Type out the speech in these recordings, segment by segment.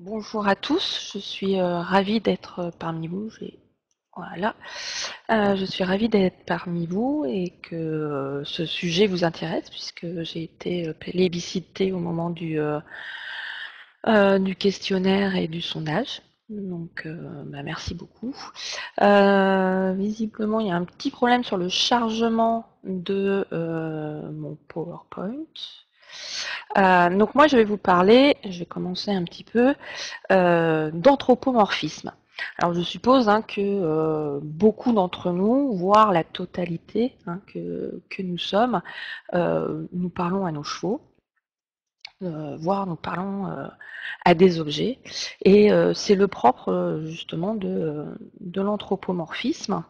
Bonjour à tous, je suis ravie d'être parmi vous. Voilà. Je suis ravie d'être parmi vous et que ce sujet vous intéresse puisque j'ai été plébiscitée au moment du questionnaire et du sondage. Donc, merci beaucoup. Visiblement, il y a un petit problème sur le chargement de mon PowerPoint. Donc moi, je vais vous parler, je vais commencer un petit peu, d'anthropomorphisme. Alors je suppose que beaucoup d'entre nous, voire la totalité que nous sommes, nous parlons à nos chevaux, voire nous parlons à des objets. Et c'est le propre justement de l'anthropomorphisme.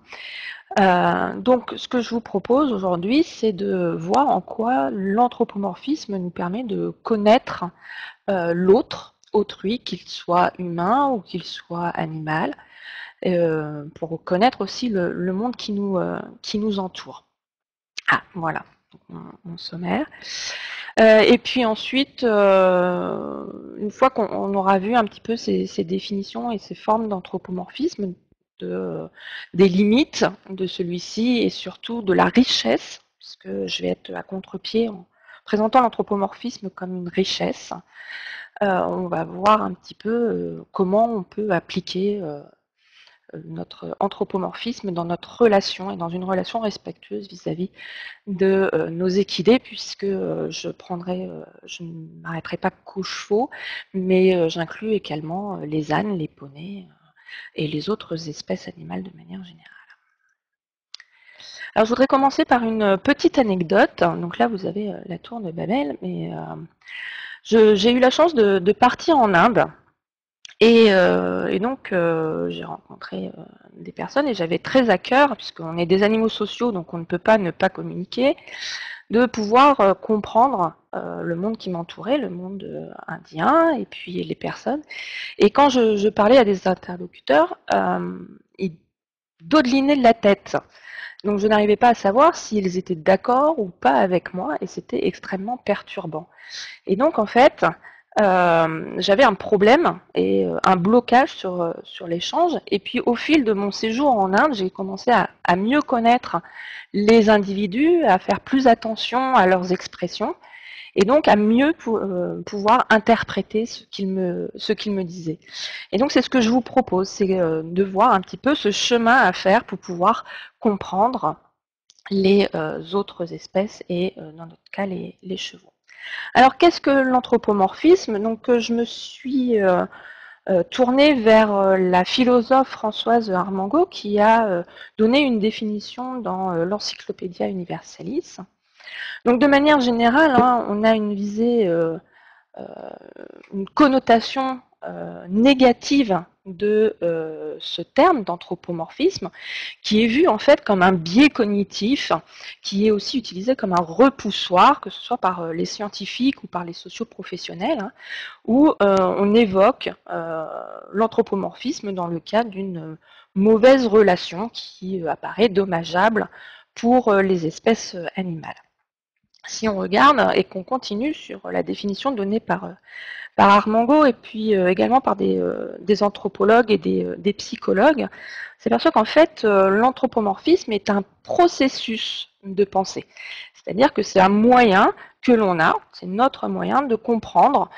Donc ce que je vous propose aujourd'hui, c'est de voir en quoi l'anthropomorphisme nous permet de connaître l'autre, autrui, qu'il soit humain ou qu'il soit animal, pour connaître aussi le monde qui nous entoure. Ah, voilà, mon sommaire. Et puis ensuite, une fois qu'on aura vu un petit peu ces définitions et ces formes d'anthropomorphisme, des limites de celui-ci et surtout de la richesse, puisque je vais être à contre-pied en présentant l'anthropomorphisme comme une richesse, on va voir un petit peu comment on peut appliquer notre anthropomorphisme dans notre relation et dans une relation respectueuse vis-à-vis de nos équidés, puisque je ne m'arrêterai pas qu'aux chevaux, mais j'inclus également les ânes, les poneys et les autres espèces animales de manière générale. Alors je voudrais commencer par une petite anecdote. Donc là, vous avez la tour de Babel, mais j'ai eu la chance de partir en Inde. Et donc, j'ai rencontré des personnes et j'avais très à cœur, puisqu'on est des animaux sociaux, donc on ne peut pas ne pas communiquer, de pouvoir comprendre le monde qui m'entourait, le monde indien, et puis les personnes. Et quand je parlais à des interlocuteurs, ils dodelinaient de la tête. Donc je n'arrivais pas à savoir s'ils étaient d'accord ou pas avec moi, et c'était extrêmement perturbant. Et donc, en fait, j'avais un problème et un blocage sur l'échange. Et puis, au fil de mon séjour en Inde, j'ai commencé à mieux connaître les individus, à faire plus attention à leurs expressions et donc à mieux pouvoir interpréter ce qu'ils me disaient. Et donc, c'est ce que je vous propose, c'est de voir un petit peu ce chemin à faire pour pouvoir comprendre les autres espèces et, dans notre cas, les chevaux. Alors, qu'est-ce que l'anthropomorphisme? Donc, je me suis tournée vers la philosophe Françoise Armango qui a donné une définition dans l'Encyclopædia Universalis. Donc, de manière générale, on a une visée, une connotation négative de ce terme d'anthropomorphisme, qui est vu en fait comme un biais cognitif, qui est aussi utilisé comme un repoussoir, que ce soit par les scientifiques ou par les socioprofessionnels, où on évoque l'anthropomorphisme dans le cadre d'une mauvaise relation qui apparaît dommageable pour les espèces animales. Si on regarde et qu'on continue sur la définition donnée par Armango et puis également par des anthropologues et des psychologues, c'est parce qu'en fait, l'anthropomorphisme est un processus de pensée. C'est-à-dire que c'est un moyen que l'on a, c'est notre moyen de comprendre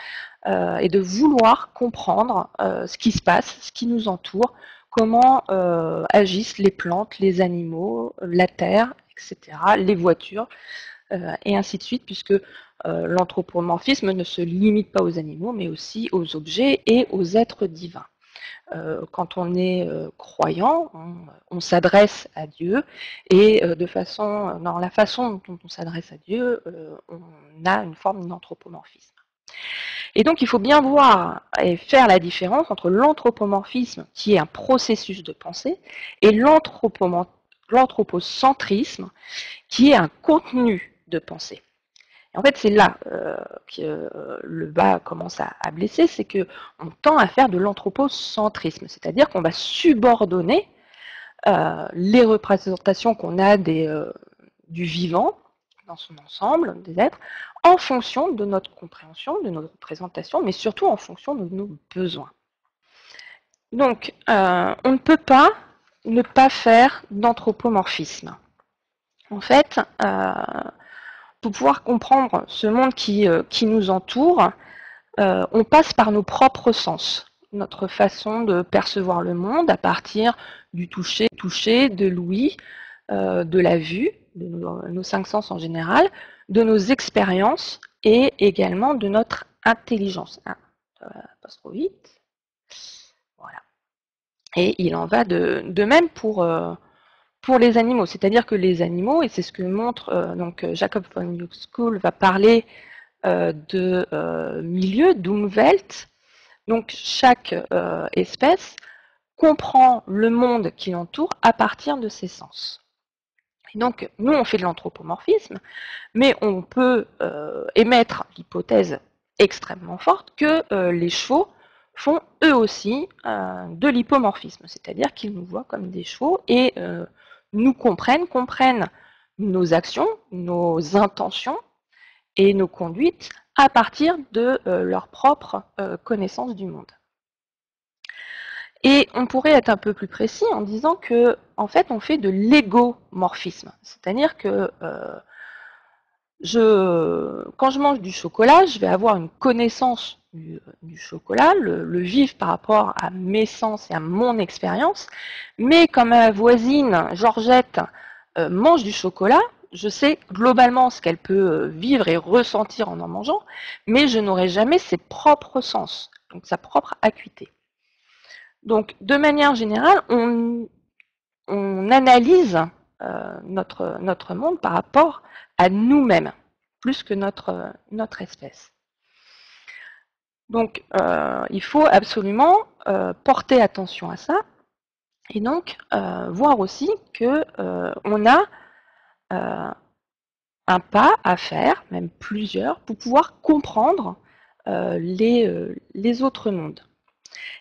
et de vouloir comprendre ce qui se passe, ce qui nous entoure, comment agissent les plantes, les animaux, la terre, etc., les voitures, et ainsi de suite, puisque l'anthropomorphisme ne se limite pas aux animaux, mais aussi aux objets et aux êtres divins. Quand on est croyant, on s'adresse à Dieu, et dans la façon dont on s'adresse à Dieu, on a une forme d'anthropomorphisme. Et donc il faut bien voir et faire la différence entre l'anthropomorphisme, qui est un processus de pensée, et l'anthropocentrisme, qui est un contenu de pensée. Et en fait, c'est là que le bas commence à blesser, c'est qu'on tend à faire de l'anthropocentrisme, c'est-à-dire qu'on va subordonner les représentations qu'on a du vivant, dans son ensemble, des êtres, en fonction de notre compréhension, de notre représentation, mais surtout en fonction de nos besoins. Donc, on ne peut pas ne pas faire d'anthropomorphisme. En fait, pour pouvoir comprendre ce monde qui nous entoure, on passe par nos propres sens, notre façon de percevoir le monde à partir du toucher, de l'ouïe, de la vue, de nos 5 sens en général, de nos expériences et également de notre intelligence. Ah, ça passe trop vite. Voilà. Et il en va de même pour les animaux. C'est-à-dire que les animaux, et c'est ce que montre donc Jacob von Uexküll va parler de milieu, d'Umwelt. Donc chaque espèce comprend le monde qui l'entoure à partir de ses sens. Et donc nous on fait de l'anthropomorphisme, mais on peut émettre l'hypothèse extrêmement forte que les chevaux font eux aussi de l'hypomorphisme, c'est-à-dire qu'ils nous voient comme des chevaux et nous comprennent nos actions, nos intentions et nos conduites à partir de leur propre connaissance du monde. Et on pourrait être un peu plus précis en disant que, en fait, on fait de l'égomorphisme, c'est-à-dire que quand je mange du chocolat, je vais avoir une connaissance du chocolat, le vivre par rapport à mes sens et à mon expérience, mais quand ma voisine Georgette mange du chocolat, je sais globalement ce qu'elle peut vivre et ressentir en mangeant, mais je n'aurai jamais ses propres sens, donc sa propre acuité. Donc, de manière générale, on analyse notre monde par rapport à nous-mêmes, plus que notre espèce. Donc, il faut absolument porter attention à ça, et donc voir aussi qu'on a un pas à faire, même plusieurs, pour pouvoir comprendre les autres mondes.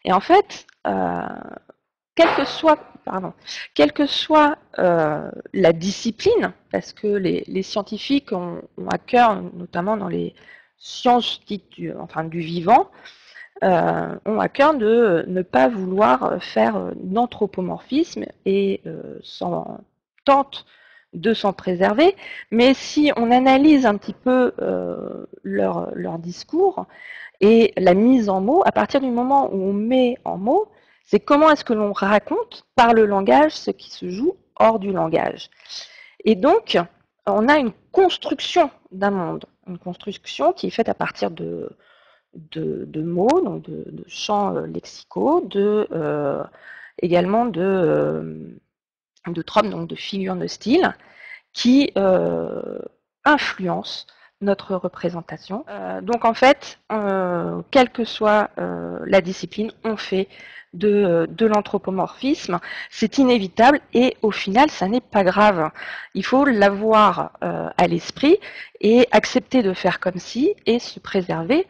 Et en fait, quelle que soit la discipline, parce que les scientifiques ont à cœur, notamment dans les sciences dites du vivant, ont à cœur de ne pas vouloir faire d'anthropomorphisme et tentent de s'en préserver. Mais si on analyse un petit peu leur discours et la mise en mots, à partir du moment où on met en mots, c'est comment est-ce que l'on raconte par le langage ce qui se joue hors du langage. Et donc, on a une construction d'un monde, une construction qui est faite à partir de mots, donc de champs lexicaux, également de tropes, donc de figures de style, qui influencent notre représentation. Donc en fait, quelle que soit la discipline, on fait de l'anthropomorphisme. C'est inévitable et au final, ça n'est pas grave. Il faut l'avoir à l'esprit et accepter de faire comme si et se préserver.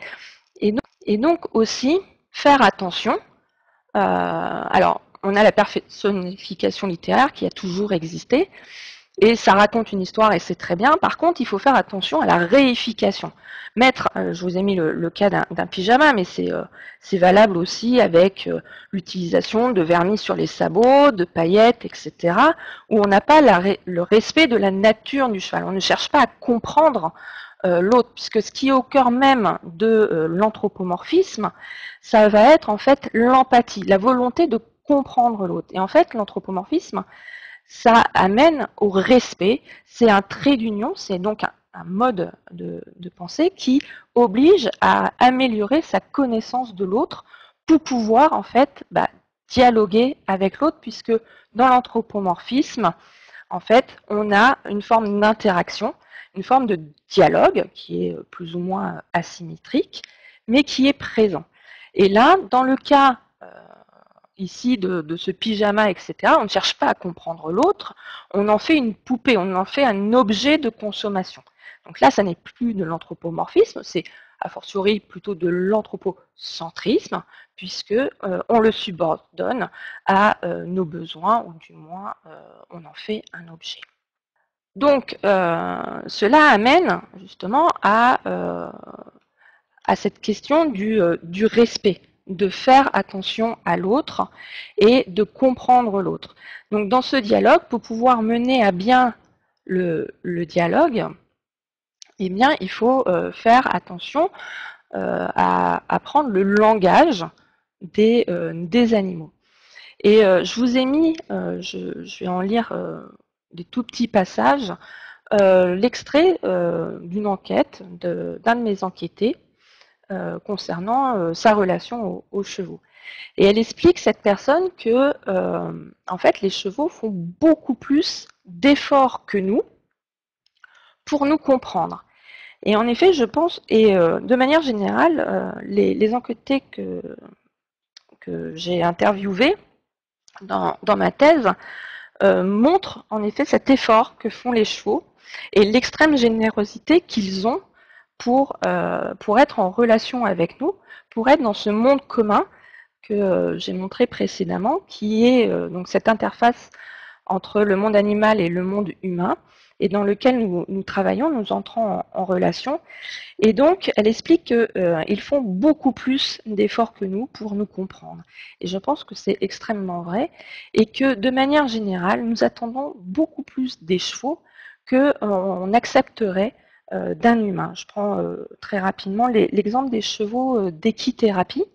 Et donc aussi faire attention. Alors, on a la personnification littéraire qui a toujours existé, et ça raconte une histoire et c'est très bien. Par contre, il faut faire attention à la réification. Je vous ai mis le cas d'un pyjama, mais c'est valable aussi avec l'utilisation de vernis sur les sabots, de paillettes, etc., où on n'a pas le respect de la nature du cheval. On ne cherche pas à comprendre l'autre, puisque ce qui est au cœur même de l'anthropomorphisme, ça va être en fait l'empathie, la volonté de comprendre l'autre. Et en fait, l'anthropomorphisme, ça amène au respect, c'est un trait d'union, c'est donc un mode de pensée qui oblige à améliorer sa connaissance de l'autre pour pouvoir en fait dialoguer avec l'autre, puisque dans l'anthropomorphisme, en fait, on a une forme d'interaction, une forme de dialogue qui est plus ou moins asymétrique, mais qui est présent. Et là, dans le cas ici de ce pyjama, etc., on ne cherche pas à comprendre l'autre, on en fait une poupée, on en fait un objet de consommation. Donc là, ça n'est plus de l'anthropomorphisme, c'est a fortiori plutôt de l'anthropocentrisme, puisque on le subordonne à nos besoins, ou du moins on en fait un objet. Donc, cela amène justement à cette question du respect, de faire attention à l'autre et de comprendre l'autre. Donc, dans ce dialogue, pour pouvoir mener à bien le dialogue, eh bien, il faut faire attention à apprendre le langage des animaux. Et je vous ai mis, je vais en lire des tout petits passages, l'extrait d'une enquête d'un de mes enquêtés concernant sa relation aux chevaux. Et elle explique, cette personne, que en fait, les chevaux font beaucoup plus d'efforts que nous pour nous comprendre. Et en effet, je pense, et de manière générale, les enquêtés que j'ai interviewés dans ma thèse montrent en effet cet effort que font les chevaux et l'extrême générosité qu'ils ont pour être en relation avec nous, pour être dans ce monde commun que j'ai montré précédemment, qui est donc cette interface entre le monde animal et le monde humain, et dans lequel nous travaillons, nous entrons en relation. Et donc, elle explique qu'ils font beaucoup plus d'efforts que nous pour nous comprendre. Et je pense que c'est extrêmement vrai, et que de manière générale, nous attendons beaucoup plus des chevaux qu'on accepterait d'un humain. Je prends très rapidement l'exemple des chevaux d'équithérapie,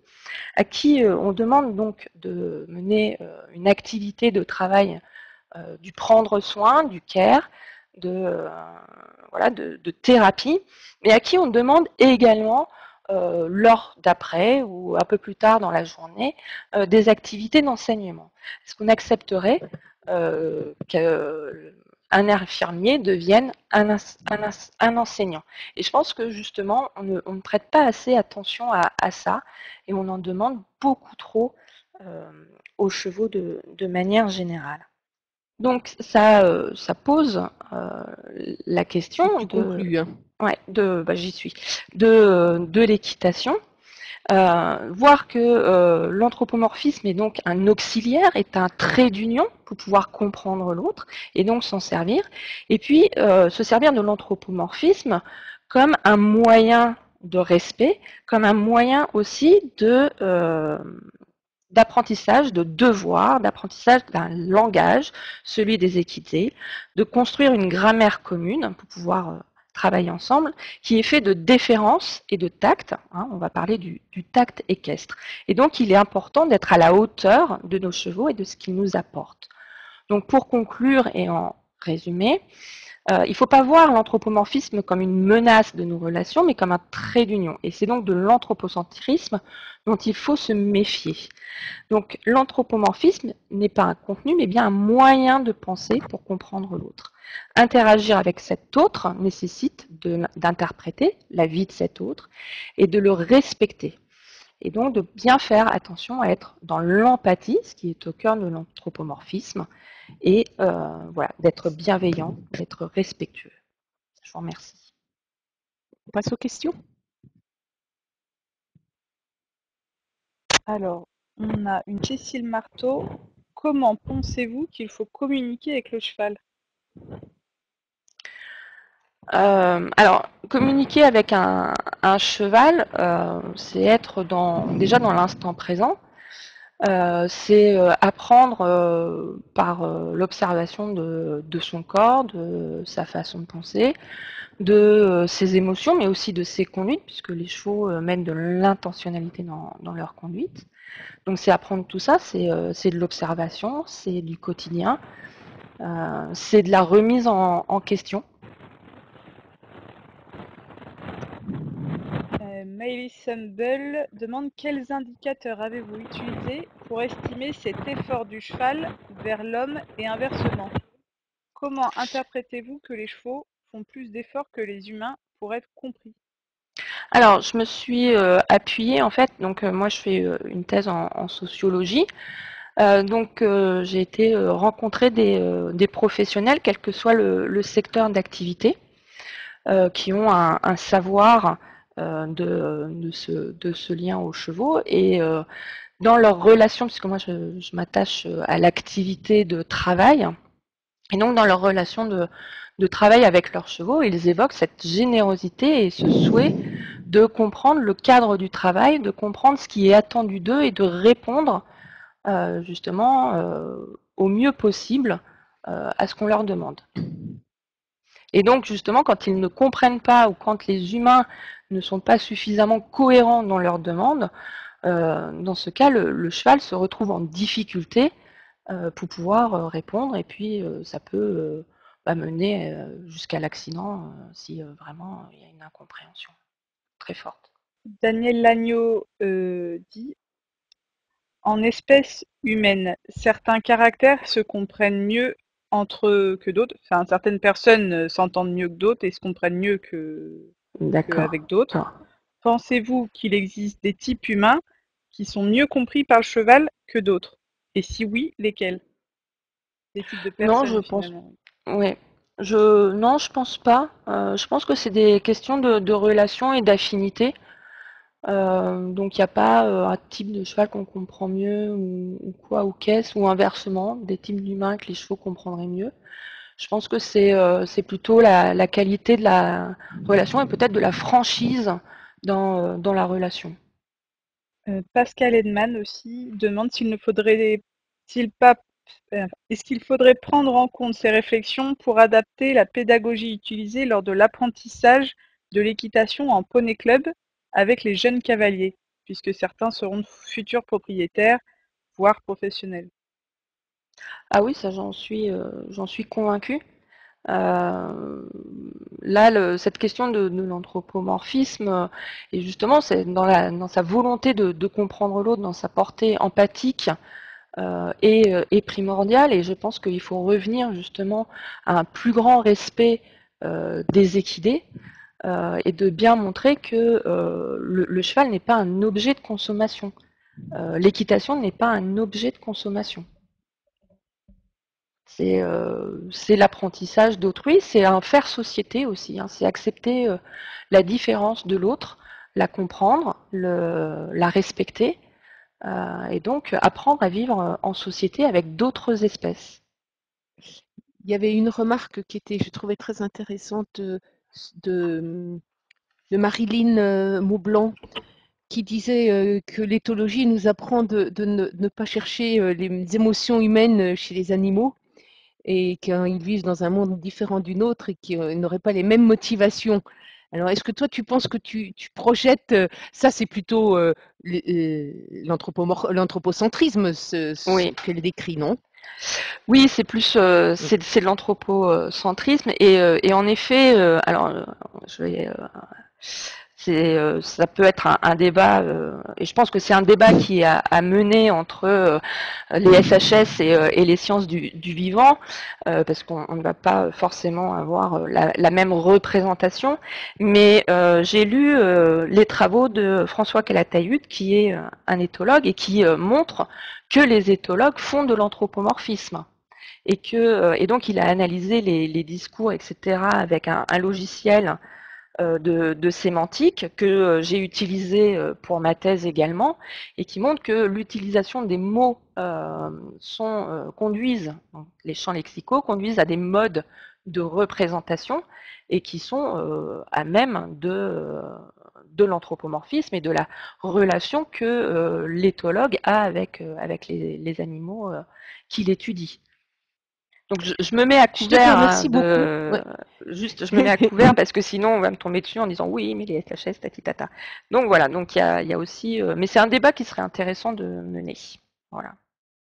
à qui on demande donc de mener une activité de travail du prendre soin, du care, voilà, de thérapie, mais à qui on demande également l'heure d'après ou un peu plus tard dans la journée des activités d'enseignement. Est-ce qu'on accepterait qu'un infirmier devienne un enseignant? Et je pense que justement, on ne prête pas assez attention à ça et on en demande beaucoup trop aux chevaux de manière générale. Donc ça pose la question Tu conclus, hein. ouais, j'y suis, de l'équitation, voir que l'anthropomorphisme est donc un auxiliaire, est un trait d'union pour pouvoir comprendre l'autre et donc s'en servir, et puis se servir de l'anthropomorphisme comme un moyen de respect, comme un moyen aussi d'apprentissage de devoirs, d'apprentissage d'un langage, celui des équités, de construire une grammaire commune pour pouvoir travailler ensemble, qui est fait de déférence et de tact. Hein, on va parler du tact équestre. Et donc, il est important d'être à la hauteur de nos chevaux et de ce qu'ils nous apportent. Donc, pour conclure et en résumé, il ne faut pas voir l'anthropomorphisme comme une menace de nos relations, mais comme un trait d'union. Et c'est donc de l'anthropocentrisme dont il faut se méfier. Donc l'anthropomorphisme n'est pas un contenu, mais bien un moyen de penser pour comprendre l'autre. Interagir avec cet autre nécessite d'interpréter la vie de cet autre et de le respecter. Et donc de bien faire attention à être dans l'empathie, ce qui est au cœur de l'anthropomorphisme, et voilà, d'être bienveillant, d'être respectueux. Je vous remercie. On passe aux questions. Alors, on a une Cécile Marteau. Comment pensez-vous qu'il faut communiquer avec le cheval? Alors, communiquer avec un cheval, c'est être déjà dans l'instant présent. C'est apprendre par l'observation de son corps, de sa façon de penser, de ses émotions, mais aussi de ses conduites, puisque les chevaux mènent de l'intentionnalité dans leur conduite. Donc c'est apprendre tout ça, c'est de l'observation, c'est du quotidien, c'est de la remise en question. Maëlys Sumble demande quels indicateurs avez-vous utilisés pour estimer cet effort du cheval vers l'homme et inversement? Comment interprétez-vous que les chevaux font plus d'efforts que les humains pour être compris? Alors, je me suis appuyée, en fait, donc moi je fais une thèse en sociologie, donc j'ai été rencontrer des professionnels, quel que soit le secteur d'activité, qui ont un savoir de ce lien aux chevaux, et dans leur relation, puisque moi je m'attache à l'activité de travail, Et donc, dans leur relation de travail avec leurs chevaux, ils évoquent cette générosité et ce souhait de comprendre le cadre du travail, de comprendre ce qui est attendu d'eux et de répondre justement au mieux possible à ce qu'on leur demande. Et donc, justement, quand ils ne comprennent pas ou quand les humains ne sont pas suffisamment cohérents dans leurs demandes, dans ce cas, le cheval se retrouve en difficulté pour pouvoir répondre et puis ça peut mener jusqu'à l'accident si vraiment il y a une incompréhension très forte. Daniel Lagneau dit en espèce humaine, certains caractères se comprennent mieux entre eux que d'autres. Enfin, certaines personnes s'entendent mieux que d'autres et se comprennent mieux D'accord. qu'avec d'autres. Pensez-vous qu'il existe des types humains qui sont mieux compris par le cheval que d'autres? Et si oui, lesquels? Des types de Non, je personnes pense. finalement. Ouais. Non, je pense pas. Je pense que c'est des questions de relation et d'affinité. Donc il n'y a pas un type de cheval qu'on comprend mieux ou quoi ou qu'est-ce ou inversement des types d'humains que les chevaux comprendraient mieux. Je pense que c'est plutôt la qualité de la relation et peut-être de la franchise dans la relation. Pascal Edman aussi demande s'il ne faudrait-il pas est-ce qu'il faudrait prendre en compte ces réflexions pour adapter la pédagogie utilisée lors de l'apprentissage de l'équitation en poney club avec les jeunes cavaliers, puisque certains seront de futurs propriétaires, voire professionnels. Ah oui, ça j'en suis convaincue. Euh, Là, cette question de l'anthropomorphisme, et justement, c'est dans sa volonté de comprendre l'autre, dans sa portée empathique, est primordiale. Et je pense qu'il faut revenir justement à un plus grand respect des équidés et de bien montrer que le cheval n'est pas un objet de consommation. L'équitation n'est pas un objet de consommation. C'est l'apprentissage d'autrui, c'est un faire société aussi, hein, c'est accepter la différence de l'autre, la comprendre, la respecter, et donc apprendre à vivre en société avec d'autres espèces. Il y avait une remarque qui était, je trouvais très intéressante de, de Marilyn Maublanc qui disait que l'éthologie nous apprend de ne pas chercher les émotions humaines chez les animaux et qu'ils vivent dans un monde différent du nôtre et qu'ils n'auraient pas les mêmes motivations. Alors, est-ce que toi, tu penses que tu projettes, ça c'est plutôt l'anthropocentrisme, ce Oui, qu'elle décrit, non? oui, c'est plus c'est de l'anthropocentrisme et en effet, alors je vais ça peut être un débat, et je pense que c'est un débat qui est à mener entre les SHS et les sciences du vivant, parce qu'on ne va pas forcément avoir la même représentation. Mais j'ai lu les travaux de François Calatayud, qui est un éthologue et qui montre que les éthologues font de l'anthropomorphisme. Et donc il a analysé les discours, etc., avec un logiciel de sémantique que j'ai utilisé pour ma thèse également et qui montre que l'utilisation des mots conduisent, donc les champs lexicaux conduisent à des modes de représentation et qui sont à même de l'anthropomorphisme et de la relation que l'éthologue a avec les animaux qu'il étudie. Donc je me mets à Je te couvert remercie beaucoup. Ouais. juste je me mets à couvert parce que sinon on va me tomber dessus en disant oui mais les SHS tatitata. Donc voilà, donc il y a aussi mais c'est un débat qui serait intéressant de mener. Voilà.